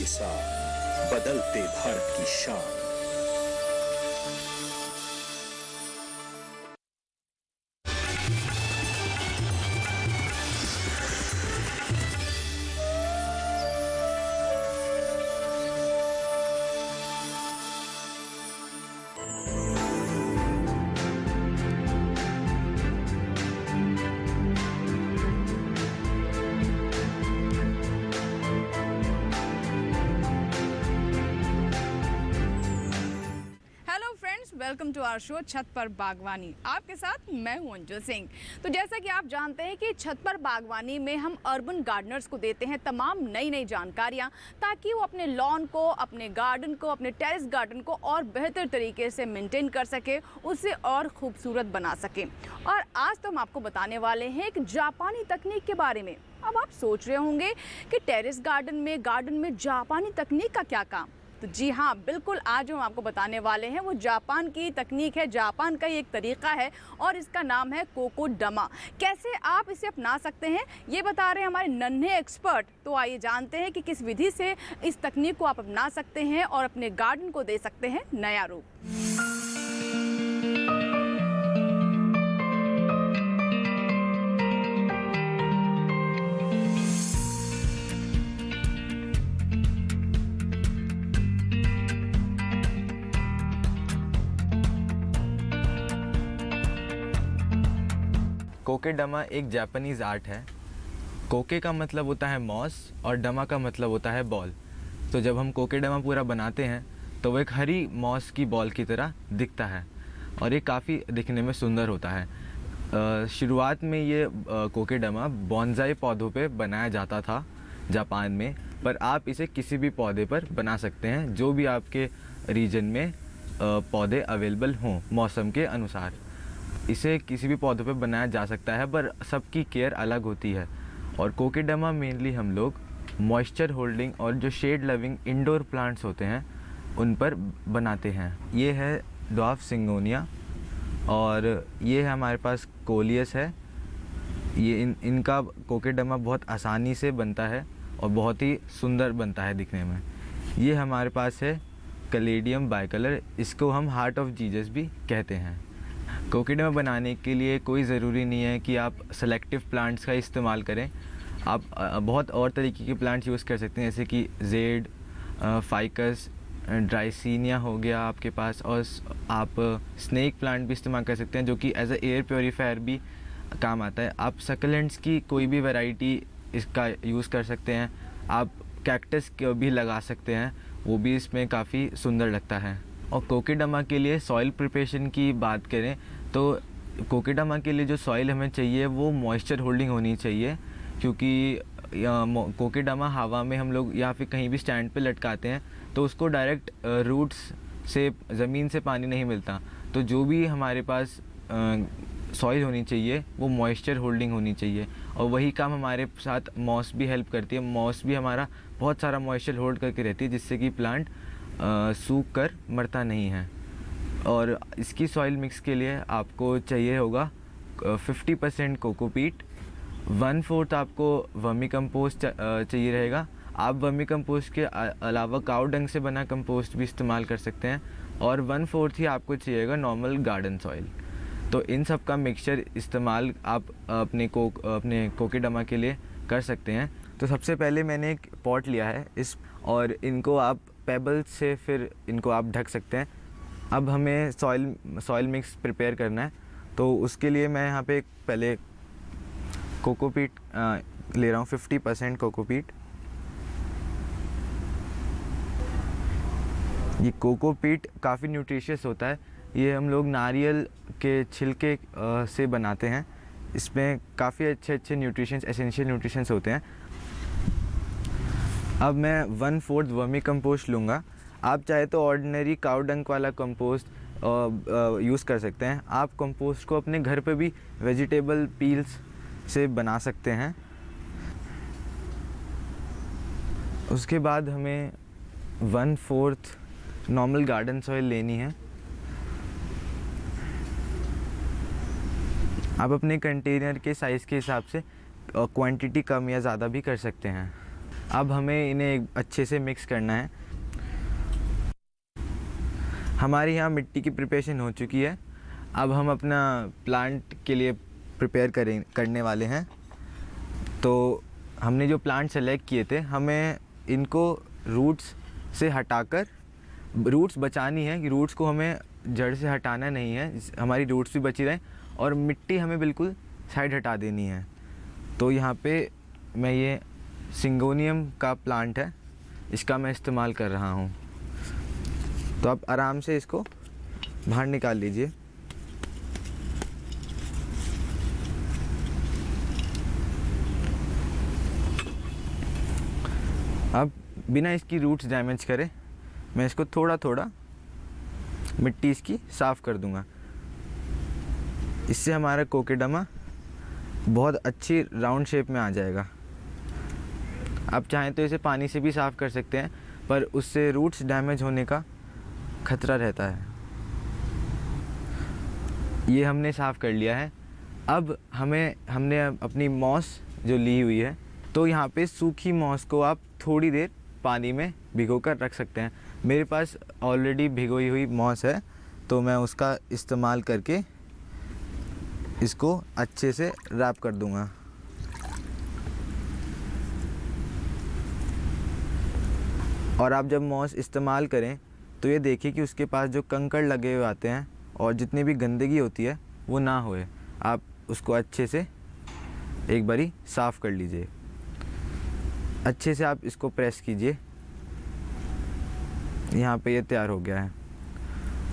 के साथ बदलते भारत की शान। वेलकम टू आवर शो छत पर बागवानी। आपके साथ मैं हूं अंजू सिंह। तो जैसा कि आप जानते हैं कि छत पर बागवानी में हम अर्बन गार्डनर्स को देते हैं तमाम नई नई जानकारियां, ताकि वो अपने लॉन को, अपने गार्डन को, अपने टेरेस गार्डन को और बेहतर तरीके से मेंटेन कर सके, उसे और खूबसूरत बना सके। और आज तो हम आपको बताने वाले हैं एक जापानी तकनीक के बारे में। अब आप सोच रहे होंगे कि टेरेस गार्डन में जापानी तकनीक का क्या काम। तो जी हाँ, बिल्कुल, आज हम आपको बताने वाले हैं वो जापान की तकनीक है, जापान का ही एक तरीका है और इसका नाम है कोकोडमा। कैसे आप इसे अपना सकते हैं ये बता रहे हैं हमारे नन्हे एक्सपर्ट। तो आइए जानते हैं कि किस विधि से इस तकनीक को आप अपना सकते हैं और अपने गार्डन को दे सकते हैं नया रूप। कोकेडमा एक जापानीज़ आर्ट है। कोके का मतलब होता है मॉस और डमा का मतलब होता है बॉल। तो जब हम कोकेडमा पूरा बनाते हैं तो वो एक हरी मॉस की बॉल की तरह दिखता है और ये काफ़ी दिखने में सुंदर होता है। शुरुआत में ये कोकेडमा बॉन्जाई पौधों पे बनाया जाता था जापान में, पर आप इसे किसी भी पौधे पर बना सकते हैं जो भी आपके रीजन में पौधे अवेलेबल हों मौसम के अनुसार। इसे किसी भी पौधों पे बनाया जा सकता है, पर सबकी केयर अलग होती है। और कोकेडमा मेनली हम लोग मॉइस्चर होल्डिंग और जो शेड लविंग इंडोर प्लांट्स होते हैं उन पर बनाते हैं। ये है ड्वार्फ सिंगोनिया और ये है हमारे पास कोलियस है। ये इनका कोकेडमा बहुत आसानी से बनता है और बहुत ही सुंदर बनता है दिखने में। ये हमारे पास है कैलेडियम बाइकलर, इसको हम हार्ट ऑफ जीसस भी कहते हैं। कोकेडमा बनाने के लिए कोई ज़रूरी नहीं है कि आप सेलेक्टिव प्लांट्स का इस्तेमाल करें। आप बहुत और तरीके के प्लांट्स यूज़ कर सकते हैं, जैसे कि जेड, फाइकस, ड्राइसिनिया हो गया आपके पास, और आप स्नेक प्लांट भी इस्तेमाल कर सकते हैं जो कि एज अ एयर प्योरीफायर भी काम आता है। आप सकलेंट्स की कोई भी वैरायटी इसका यूज़ कर सकते हैं। आप कैक्टस भी लगा सकते हैं, वो भी इसमें काफ़ी सुंदर लगता है। और कोकेडमा के लिए सॉइल प्रिपरेशन की बात करें तो कोकेडमा के लिए जो सॉइल हमें चाहिए वो मॉइस्चर होल्डिंग होनी चाहिए, क्योंकि कोकेडमा हवा में हम लोग या फिर कहीं भी स्टैंड पे लटकाते हैं तो उसको डायरेक्ट रूट्स से, ज़मीन से पानी नहीं मिलता। तो जो भी हमारे पास सॉइल होनी चाहिए वो मॉइस्चर होल्डिंग होनी चाहिए, और वही काम हमारे साथ मॉस भी हेल्प करती है। मॉस भी हमारा बहुत सारा मॉइस्चर होल्ड करके रहती है, जिससे कि प्लांट सूख कर मरता नहीं है। और इसकी सॉइल मिक्स के लिए आपको चाहिए होगा 50% कोकोपीट, 1/4 आपको वर्मी कंपोस्ट चाहिए रहेगा। आप वर्मी कंपोस्ट के अलावा काऊ डंग से बना कंपोस्ट भी इस्तेमाल कर सकते हैं, और 1/4 ही आपको चाहिएगा नॉर्मल गार्डन सॉइल। तो इन सब का मिक्सचर इस्तेमाल आप अपने कोकेडमा के लिए कर सकते हैं। तो सबसे पहले मैंने एक पॉट लिया है और इनको आप पेबल्स से फिर इनको आप ढक सकते हैं। अब हमें सॉइल मिक्स प्रिपेयर करना है, तो उसके लिए मैं यहाँ पे पहले कोकोपीट ले रहा हूँ, 50% कोकोपीट। ये कोकोपीट काफ़ी न्यूट्रिशियस होता है। ये हम लोग नारियल के छिलके से बनाते हैं। इसमें काफ़ी अच्छे न्यूट्रिशंस, एसेंशियल न्यूट्रिशंस होते हैं। अब मैं 1/4 वर्मी कंपोस्ट लूँगा। आप चाहे तो ऑर्डिनरी काऊ डंक वाला कंपोस्ट यूज़ कर सकते हैं। आप कंपोस्ट को अपने घर पे भी वेजिटेबल पील्स से बना सकते हैं। उसके बाद हमें 1/4 नॉर्मल गार्डन सॉइल लेनी है। आप अपने कंटेनर के साइज़ के हिसाब से क्वांटिटी कम या ज़्यादा भी कर सकते हैं। अब हमें इन्हें अच्छे से मिक्स करना है। हमारे यहाँ मिट्टी की प्रिपरेशन हो चुकी है। अब हम अपना प्लांट के लिए प्रिपेयर करने वाले हैं। तो हमने जो प्लांट सेलेक्ट किए थे, हमें इनको रूट्स से हटाकर, रूट्स बचानी है कि रूट्स को हमें जड़ से हटाना नहीं है, हमारी रूट्स भी बची रहें और मिट्टी हमें बिल्कुल साइड हटा देनी है। तो यहाँ पे मैं ये सिंगोनियम का प्लांट है, इसका मैं इस्तेमाल कर रहा हूँ। तो आप आराम से इसको बाहर निकाल लीजिए। अब बिना इसकी रूट्स डैमेज करे मैं इसको थोड़ा थोड़ा मिट्टी इसकी साफ़ कर दूंगा। इससे हमारा कोकेडमा बहुत अच्छी राउंड शेप में आ जाएगा। आप चाहें तो इसे पानी से भी साफ़ कर सकते हैं, पर उससे रूट्स डैमेज होने का खतरा रहता है। ये हमने साफ़ कर लिया है। अब हमने अपनी मॉस जो ली हुई है, तो यहाँ पे सूखी मॉस को आप थोड़ी देर पानी में भिगोकर रख सकते हैं। मेरे पास ऑलरेडी भिगोई हुई मॉस है, तो मैं उसका इस्तेमाल करके इसको अच्छे से रैप कर दूंगा। और आप जब मॉस इस्तेमाल करें तो ये देखिए कि उसके पास जो कंकड़ लगे हुए आते हैं और जितनी भी गंदगी होती है वो ना होए। आप उसको अच्छे से एक बारी साफ़ कर लीजिए। अच्छे से आप इसको प्रेस कीजिए। यहाँ पे ये तैयार हो गया है।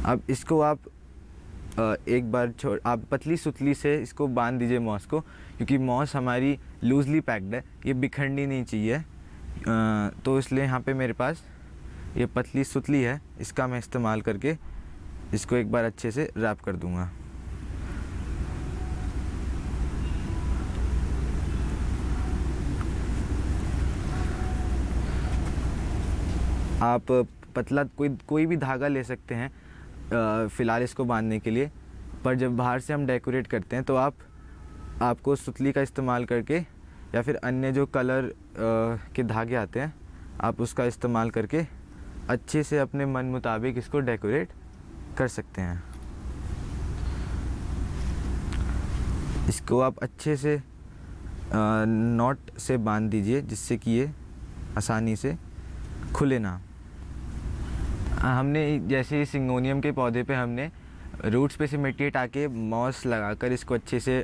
अब इसको आप एक बार आप पतली सुतली से इसको बांध दीजिए मॉस को, क्योंकि मॉस हमारी लूजली पैक्ड है, ये बिखरनी नहीं चाहिए। तो इसलिए यहाँ पे मेरे पास ये पतली सुतली है, इसका मैं इस्तेमाल करके इसको एक बार अच्छे से रैप कर दूँगा। आप पतला कोई भी धागा ले सकते हैं फ़िलहाल इसको बांधने के लिए, पर जब बाहर से हम डेकोरेट करते हैं तो आपको सुतली का इस्तेमाल करके या फिर अन्य जो कलर के धागे आते हैं, आप उसका इस्तेमाल करके अच्छे से अपने मन मुताबिक इसको डेकोरेट कर सकते हैं। इसको आप अच्छे से नॉट से बांध दीजिए, जिससे कि ये आसानी से खुले ना। हमने जैसे सिंगोनियम के पौधे पे हमने रूट्स पे से मिट्टी हटा के मॉस लगाकर इसको अच्छे से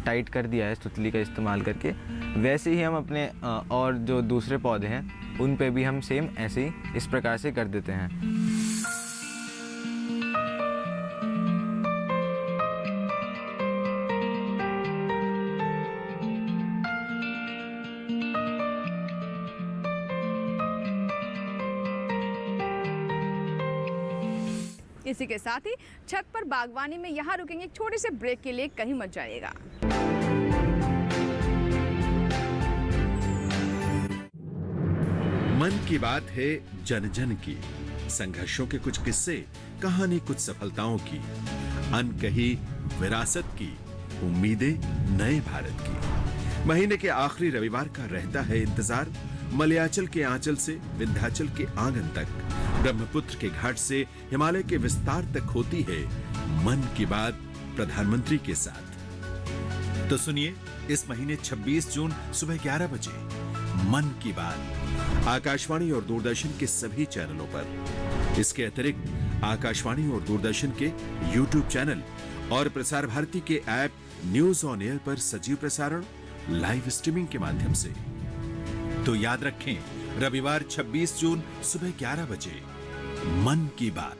टाइट कर दिया है सुतली का इस्तेमाल करके, वैसे ही हम अपने और जो दूसरे पौधे हैं उन पे भी हम सेम ऐसे ही इस प्रकार से कर देते हैं। इसी के साथ ही छत पर बागवानी में यहाँ रुकेंगे एक छोटे से ब्रेक के लिए, कहीं मत जाइएगा। मन की बात है जन जन की, संघर्षों के कुछ किस्से, कहानी कुछ सफलताओं की, अनकही विरासत की, उम्मीदें नए भारत की। महीने के आखिरी रविवार का रहता है इंतजार। मलयाचल के आंचल से विंध्याचल के आंगन तक, ब्रह्मपुत्र के घाट से हिमालय के विस्तार तक होती है मन की बात प्रधानमंत्री के साथ। तो सुनिए इस महीने 26 जून सुबह 11 बजे मन की बात आकाशवाणी और दूरदर्शन के सभी चैनलों पर। इसके अतिरिक्त आकाशवाणी और दूरदर्शन के YouTube चैनल और प्रसार भारती के ऐप न्यूज ऑन एयर पर सजीव प्रसारण लाइव स्ट्रीमिंग के माध्यम से। तो याद रखें, रविवार 26 जून सुबह 11 बजे मन की बात।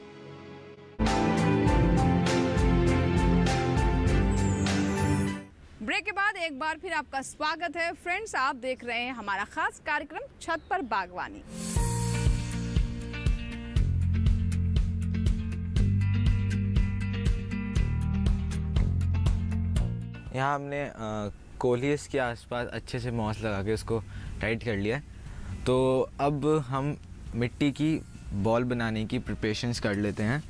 ब्रेक के बाद एक बार फिर आपका स्वागत है। फ्रेंड्स, आप देख रहे हैं हमारा खास कार्यक्रम छत पर बागवानी। यहाँ हमने कोलियस के आसपास अच्छे से मॉस लगा के उसको टाइट कर लिया है। तो अब हम मिट्टी की बॉल बनाने की प्रिपरेशंस कर लेते हैं।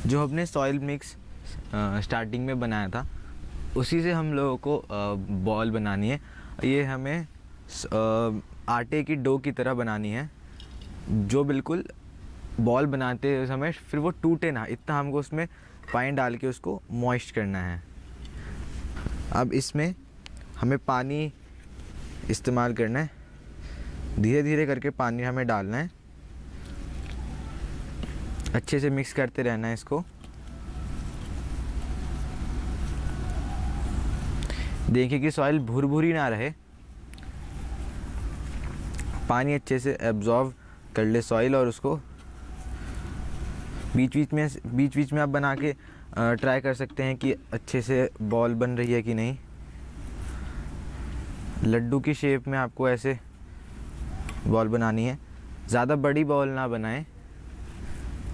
जो हमने सॉइल मिक्स स्टार्टिंग में बनाया था, उसी से हम लोगों को बॉल बनानी है। ये हमें आटे की डो की तरह बनानी है, जो बिल्कुल बॉल बनाते समय फिर वो टूटे ना, इतना हमको उसमें पानी डाल के उसको मॉइस्ट करना है। अब इसमें हमें पानी इस्तेमाल करना है, धीरे धीरे करके पानी हमें डालना है, अच्छे से मिक्स करते रहना है इसको। देखिए कि सॉइल भुरभुरी ना रहे, पानी अच्छे से एब्जॉर्ब कर ले सॉइल, और उसको बीच बीच में आप बना के ट्राई कर सकते हैं कि अच्छे से बॉल बन रही है कि नहीं। लड्डू की शेप में आपको ऐसे बॉल बनानी है, ज़्यादा बड़ी बॉल ना बनाएं,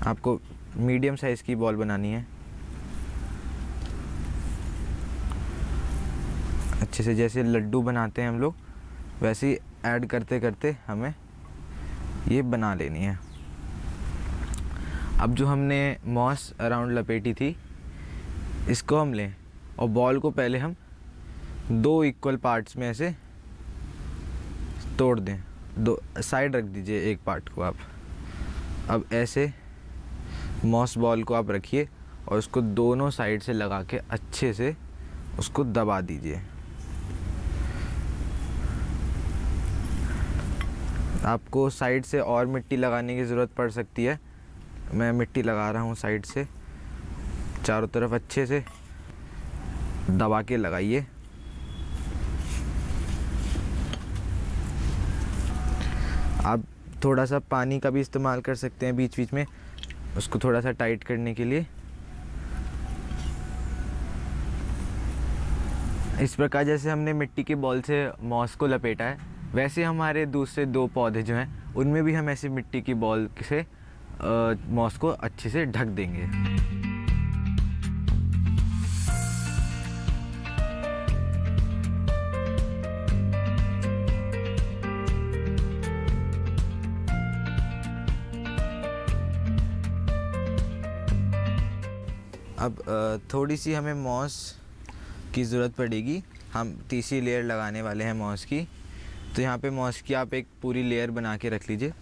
आपको मीडियम साइज़ की बॉल बनानी है। अच्छे से जैसे लड्डू बनाते हैं हम लोग, वैसे ही ऐड करते करते हमें ये बना लेनी है। अब जो हमने मॉस अराउंड लपेटी थी, इसको हम लें और बॉल को पहले हम 2 इक्वल पार्ट्स में ऐसे तोड़ दें। 2 साइड रख दीजिए एक पार्ट को आप। अब ऐसे मॉस बॉल को आप रखिए और उसको दोनों साइड से लगा के अच्छे से उसको दबा दीजिए। आपको साइड से और मिट्टी लगाने की ज़रूरत पड़ सकती है, मैं मिट्टी लगा रहा हूँ साइड से। चारों तरफ अच्छे से दबा के लगाइए। आप थोड़ा सा पानी का भी इस्तेमाल कर सकते हैं बीच बीच में, उसको थोड़ा सा टाइट करने के लिए। इस प्रकार जैसे हमने मिट्टी के बॉल से मॉस को लपेटा है, वैसे हमारे दूसरे 2 पौधे जो हैं उनमें भी हम ऐसे मिट्टी की बॉल से मॉस को अच्छे से ढक देंगे। अब थोड़ी सी हमें मॉस की ज़रूरत पड़ेगी, हम तीसरी लेयर लगाने वाले हैं मॉस की। तो यहाँ पे मॉस की आप एक पूरी लेयर बना के रख लीजिए।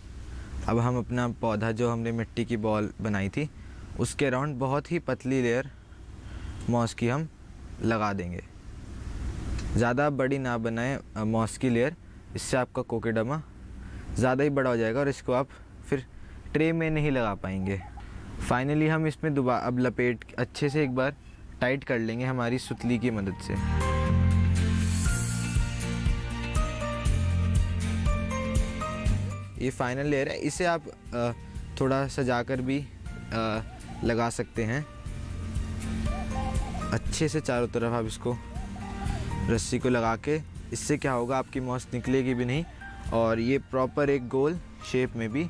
अब हम अपना पौधा जो हमने मिट्टी की बॉल बनाई थी, उसके अराउंड बहुत ही पतली लेयर मॉस की हम लगा देंगे। ज़्यादा बड़ी ना बनाएं मॉस की लेयर, इससे आपका कोकेडमा ज़्यादा ही बड़ा हो जाएगा और इसको आप फिर ट्रे में नहीं लगा पाएंगे। फाइनली हम इसमें दोबारा अब लपेट अच्छे से एक बार टाइट कर लेंगे हमारी सुतली की मदद से। ये फाइनल लेयर है, इसे आप थोड़ा सजाकर भी लगा सकते हैं। अच्छे से चारों तरफ आप इसको रस्सी को लगा के, इससे क्या होगा आपकी मॉस निकलेगी भी नहीं और ये प्रॉपर एक गोल शेप में भी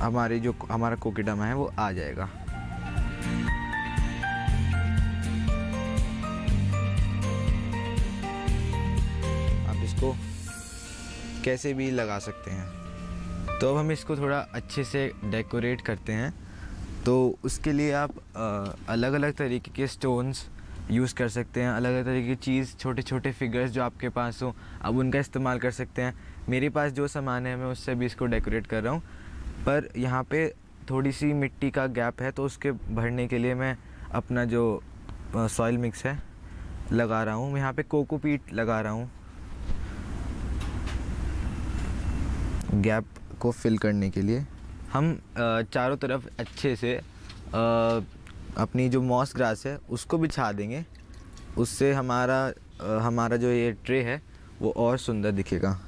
हमारा कोकेडमा है वो आ जाएगा। आप इसको कैसे भी लगा सकते हैं। तो अब हम इसको थोड़ा अच्छे से डेकोरेट करते हैं। तो उसके लिए आप अलग अलग तरीके के स्टोन्स यूज़ कर सकते हैं, अलग अलग तरीके की चीज़, छोटे छोटे फिगर्स जो आपके पास हो अब उनका इस्तेमाल कर सकते हैं। मेरे पास जो सामान है मैं उससे भी इसको डेकोरेट कर रहा हूँ, पर यहाँ पे थोड़ी सी मिट्टी का गैप है तो उसके भरने के लिए मैं अपना जो सॉइल मिक्स है लगा रहा हूँ। मैं यहाँ पे कोकोपीट लगा रहा हूँ गैप को फिल करने के लिए। हम चारों तरफ अच्छे से अपनी जो मॉस ग्रास है उसको बिछा देंगे, उससे हमारा जो ये ट्रे है वो और सुंदर दिखेगा।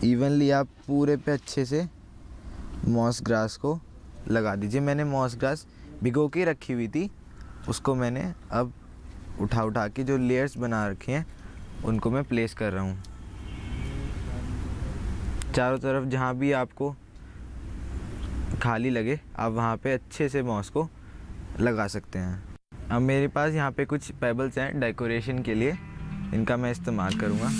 इवनली आप पूरे पे अच्छे से मॉस ग्रास को लगा दीजिए। मैंने मॉस ग्रास भिगो के रखी हुई थी, उसको मैंने अब उठा के जो लेयर्स बना रखे हैं उनको मैं प्लेस कर रहा हूँ। चारों तरफ जहाँ भी आपको खाली लगे आप वहाँ पे अच्छे से मॉस को लगा सकते हैं। अब मेरे पास यहाँ पे कुछ पेबल्स हैं डेकोरेशन के लिए, इनका मैं इस्तेमाल करूँगा।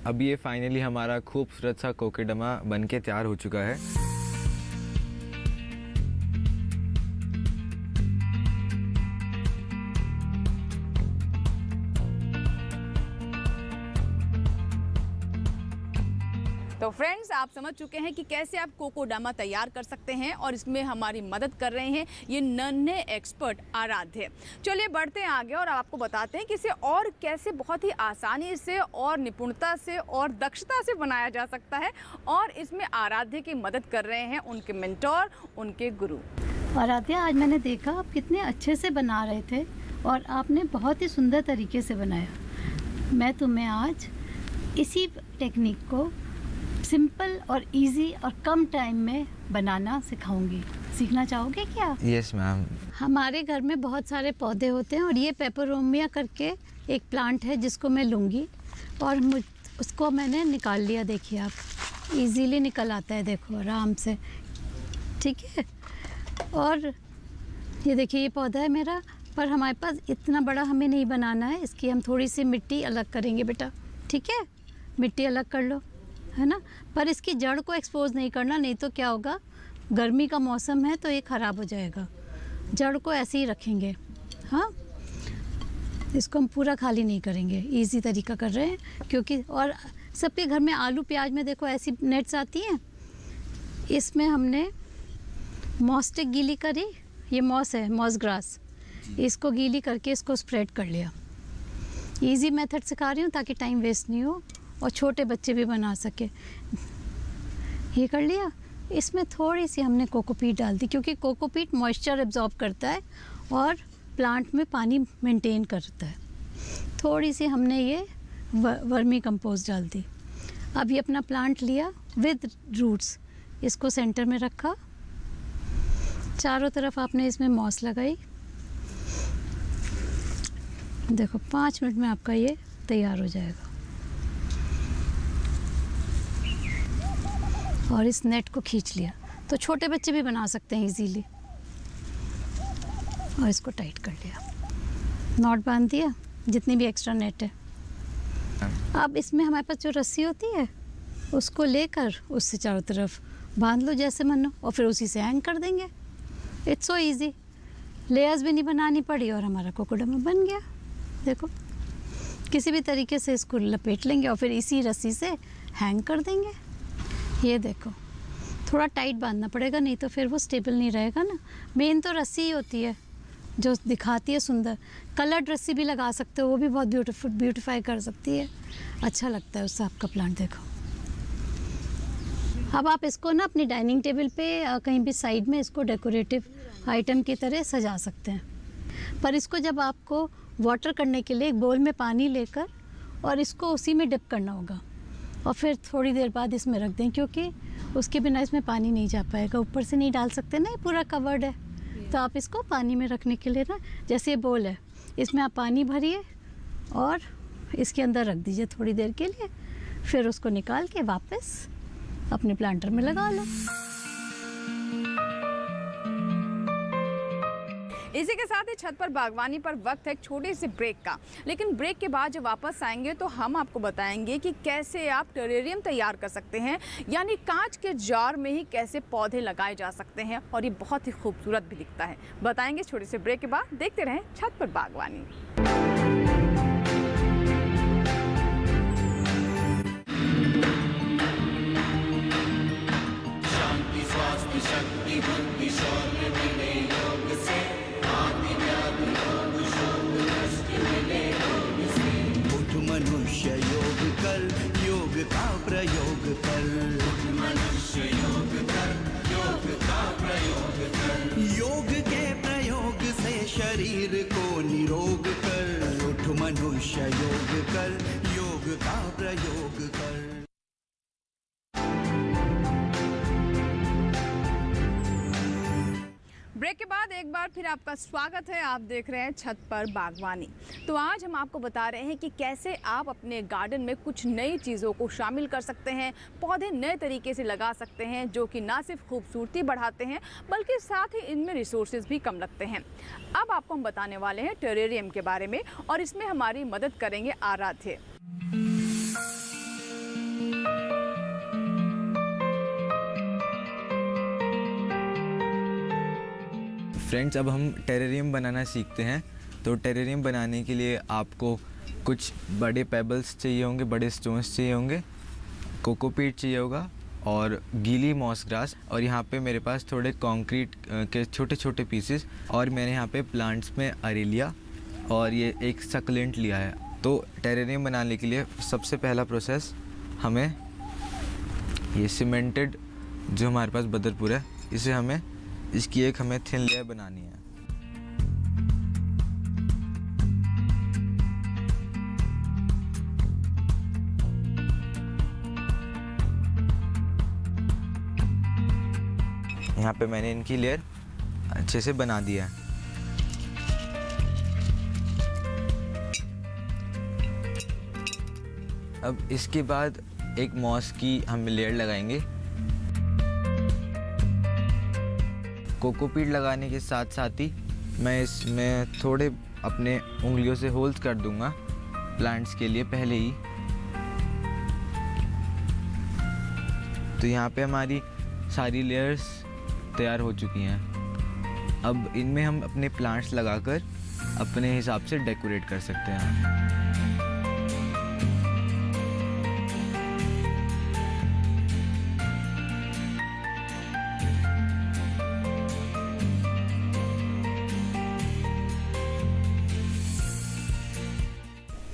अब ये फाइनली हमारा खूबसूरत सा कोकेडमा बन के तैयार हो चुका है। तो फ्रेंड्स, आप समझ चुके हैं कि कैसे आप कोकोडामा तैयार कर सकते हैं और इसमें हमारी मदद कर रहे हैं ये नन्हे एक्सपर्ट आराध्य। चलिए बढ़ते हैं आगे और आपको बताते हैं कि इसे और कैसे बहुत ही आसानी से और निपुणता से और दक्षता से बनाया जा सकता है। और इसमें आराध्य की मदद कर रहे हैं उनके मेंटोर, उनके गुरु। आराध्या, आज मैंने देखा आप कितने अच्छे से बना रहे थे और आपने बहुत ही सुंदर तरीके से बनाया। मैं तुम्हें आज इसी टेक्निक को सिंपल और इजी और कम टाइम में बनाना सिखाऊंगी। सीखना चाहोगे क्या? Yes ma'am. हमारे घर में बहुत सारे पौधे होते हैं और ये पेपरोमिया करके एक प्लांट है जिसको मैं लूँगी और उसको मैंने निकाल लिया। देखिए आप, इजीली निकल आता है, देखो आराम से, ठीक है। और ये देखिए ये पौधा है मेरा, पर हमारे पास इतना बड़ा हमें नहीं बनाना है। इसकी हम थोड़ी सी मिट्टी अलग करेंगे बेटा, ठीक है। मिट्टी अलग कर लो, है ना। पर इसकी जड़ को एक्सपोज नहीं करना, नहीं तो क्या होगा, गर्मी का मौसम है तो ये ख़राब हो जाएगा। जड़ को ऐसे ही रखेंगे, हाँ। इसको हम पूरा खाली नहीं करेंगे, इजी तरीका कर रहे हैं क्योंकि। और सबके घर में आलू प्याज में देखो ऐसी नेट्स आती हैं। इसमें हमने मॉस स्टिक गीली करी, ये मॉस है, मॉस ग्रास, इसको गीली करके इसको स्प्रेड कर लिया। इजी मेथड सिखा रही हूँ ताकि टाइम वेस्ट नहीं हो और छोटे बच्चे भी बना सके। ये कर लिया। इसमें थोड़ी सी हमने कोकोपीट डाल दी क्योंकि कोकोपीट मॉइस्चर एब्जॉर्ब करता है और प्लांट में पानी मेंटेन करता है। थोड़ी सी हमने ये वर्मी कंपोस्ट डाल दी। अब ये अपना प्लांट लिया विद रूट्स, इसको सेंटर में रखा, चारों तरफ आपने इसमें मॉस लगाई। देखो 5 मिनट में आपका ये तैयार हो जाएगा। और इस नेट को खींच लिया तो छोटे बच्चे भी बना सकते हैं इजीली। और इसको टाइट कर लिया, नॉट बांध दिया, जितनी भी एक्स्ट्रा नेट है। अब इसमें हमारे पास जो रस्सी होती है उसको लेकर उससे चारों तरफ बांध लो जैसे मन हो और फिर उसी से हैंग कर देंगे। इट्स सो इजी, लेयर्स भी नहीं बनानी पड़ी और हमारा कोकोडामा बन गया। देखो किसी भी तरीके से इसको लपेट लेंगे और फिर इसी रस्सी से हैंग कर देंगे। ये देखो थोड़ा टाइट बांधना पड़ेगा, नहीं तो फिर वो स्टेबल नहीं रहेगा ना। मेन तो रस्सी ही होती है जो दिखाती है सुंदर। कलर्ड रस्सी भी लगा सकते हो, वो भी बहुत ब्यूटीफाई कर सकती है, अच्छा लगता है उससे आपका प्लांट। देखो अब आप इसको ना अपनी डाइनिंग टेबल पे कहीं भी साइड में इसको डेकोरेटिव आइटम की तरह सजा सकते हैं। पर इसको जब आपको वाटर करने के लिए एक बोल में पानी लेकर और इसको उसी में डिप करना होगा और फिर थोड़ी देर बाद इसमें रख दें क्योंकि उसके बिना इसमें पानी नहीं जा पाएगा। ऊपर से नहीं डाल सकते ना, ये पूरा कवर्ड है। तो आप इसको पानी में रखने के लिए ना, जैसे ये बोल है इसमें आप पानी भरिए और इसके अंदर रख दीजिए थोड़ी देर के लिए, फिर उसको निकाल के वापस अपने प्लांटर में लगा लो। इसी के साथ ही छत पर बागवानी पर वक्त है एक छोटे से ब्रेक का। लेकिन ब्रेक के बाद जब वापस आएंगे तो हम आपको बताएंगे कि कैसे आप टेरेरियम तैयार कर सकते हैं, यानी कांच के जार में ही कैसे पौधे लगाए जा सकते हैं और ये बहुत ही खूबसूरत भी दिखता है। बताएंगे छोटे से ब्रेक के बाद। देखते रहें छत पर बागवानी। मनुष्य योग कर, योग का प्रयोग कर। मनुष्य योग कर, योग का प्रयोग कर। योग के प्रयोग से शरीर को निरोग कर। उठ मनुष्य योग कर, योग का प्रयोग कर। ब्रेक के बाद एक बार फिर आपका स्वागत है। आप देख रहे हैं छत पर बागवानी। तो आज हम आपको बता रहे हैं कि कैसे आप अपने गार्डन में कुछ नई चीज़ों को शामिल कर सकते हैं, पौधे नए तरीके से लगा सकते हैं जो कि ना सिर्फ खूबसूरती बढ़ाते हैं बल्कि साथ ही इनमें रिसोर्सेज भी कम लगते हैं। अब आपको हम बताने वाले हैं टेरेरियम के बारे में और इसमें हमारी मदद करेंगे आराध्य। फ्रेंड्स, अब हम टेरेरियम बनाना सीखते हैं। तो टेरेरियम बनाने के लिए आपको कुछ बड़े पेबल्स चाहिए होंगे, बड़े स्टोन्स चाहिए होंगे, कोकोपीट चाहिए होगा और गीली मॉस ग्रास, और यहाँ पे मेरे पास थोड़े कंक्रीट के छोटे छोटे पीसेस, और मैंने यहाँ पे प्लांट्स में अरेलिया और ये एक सक्लेंट लिया है। तो टेरेरियम बनाने के लिए सबसे पहला प्रोसेस, हमें ये सीमेंटेड जो हमारे पास बदरपुर है, इसे हमें इसकी एक हमें थिन लेयर बनानी है। यहाँ पे मैंने इनकी लेयर अच्छे से बना दिया है। अब इसके बाद एक मॉस की हम लेयर लगाएंगे। कोकोपीट लगाने के साथ साथ ही मैं इसमें थोड़े अपने उंगलियों से होल्स कर दूंगा प्लांट्स के लिए पहले ही। तो यहाँ पे हमारी सारी लेयर्स तैयार हो चुकी हैं। अब इनमें हम अपने प्लांट्स लगाकर अपने हिसाब से डेकोरेट कर सकते हैं।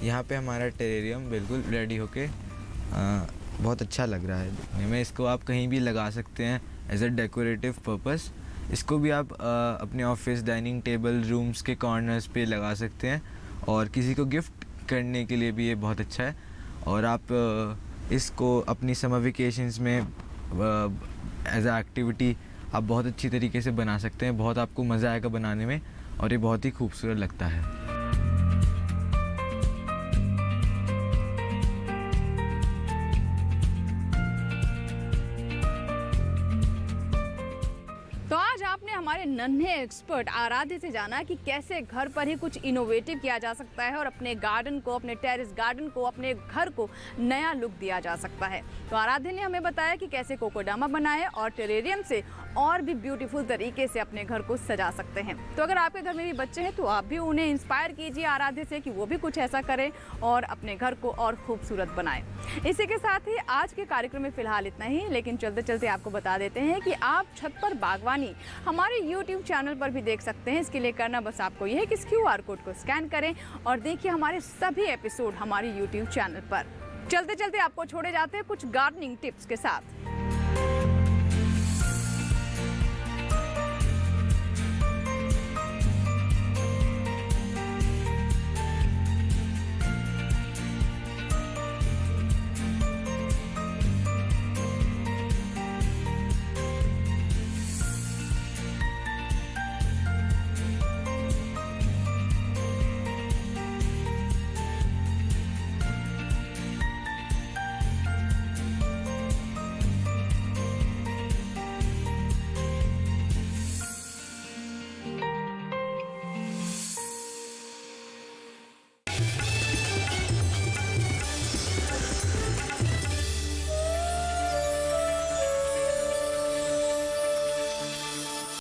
यहाँ पे हमारा टेरेरियम बिल्कुल रेडी होके बहुत अच्छा लग रहा है दिखने में। इसको आप कहीं भी लगा सकते हैं एज अ डेकोरेटिव पर्पस। इसको भी आप अपने ऑफिस, डाइनिंग टेबल, रूम्स के कॉर्नर्स पे लगा सकते हैं, और किसी को गिफ्ट करने के लिए भी ये बहुत अच्छा है। और आप इसको अपनी समर वेकेशंस में एज अ एक्टिविटी आप बहुत अच्छी तरीके से बना सकते हैं। बहुत आपको मज़ा आएगा बनाने में, और ये बहुत ही खूबसूरत लगता है। तो आज आपने हमारे नन्हे एक्सपर्ट आराध्य से जाना कि कैसे घर पर ही कुछ इनोवेटिव किया जा सकता है और अपने गार्डन को, अपने टेरेस गार्डन को, अपने घर को नया लुक दिया जा सकता है। तो आराध्य ने हमें बताया कि कैसे कोकोडामा बनाए और टेरेरियम से और भी ब्यूटीफुल तरीके से अपने घर को सजा सकते हैं। तो अगर आपके घर में भी बच्चे हैं तो आप भी उन्हें इंस्पायर कीजिए आराध्य से कि वो भी कुछ ऐसा करें और अपने घर को और खूबसूरत बनाएं। इसी के साथ ही आज के कार्यक्रम में फिलहाल इतना ही, लेकिन चलते चलते आपको बता देते हैं कि आप छत पर बागवानी हमारे YouTube चैनल पर भी देख सकते हैं। इसके लिए करना बस आपको यह है कि इस QR कोड को स्कैन करें और देखिए हमारे सभी एपिसोड हमारे YouTube चैनल पर। चलते चलते आपको छोड़े जाते हैं कुछ गार्डनिंग टिप्स के साथ।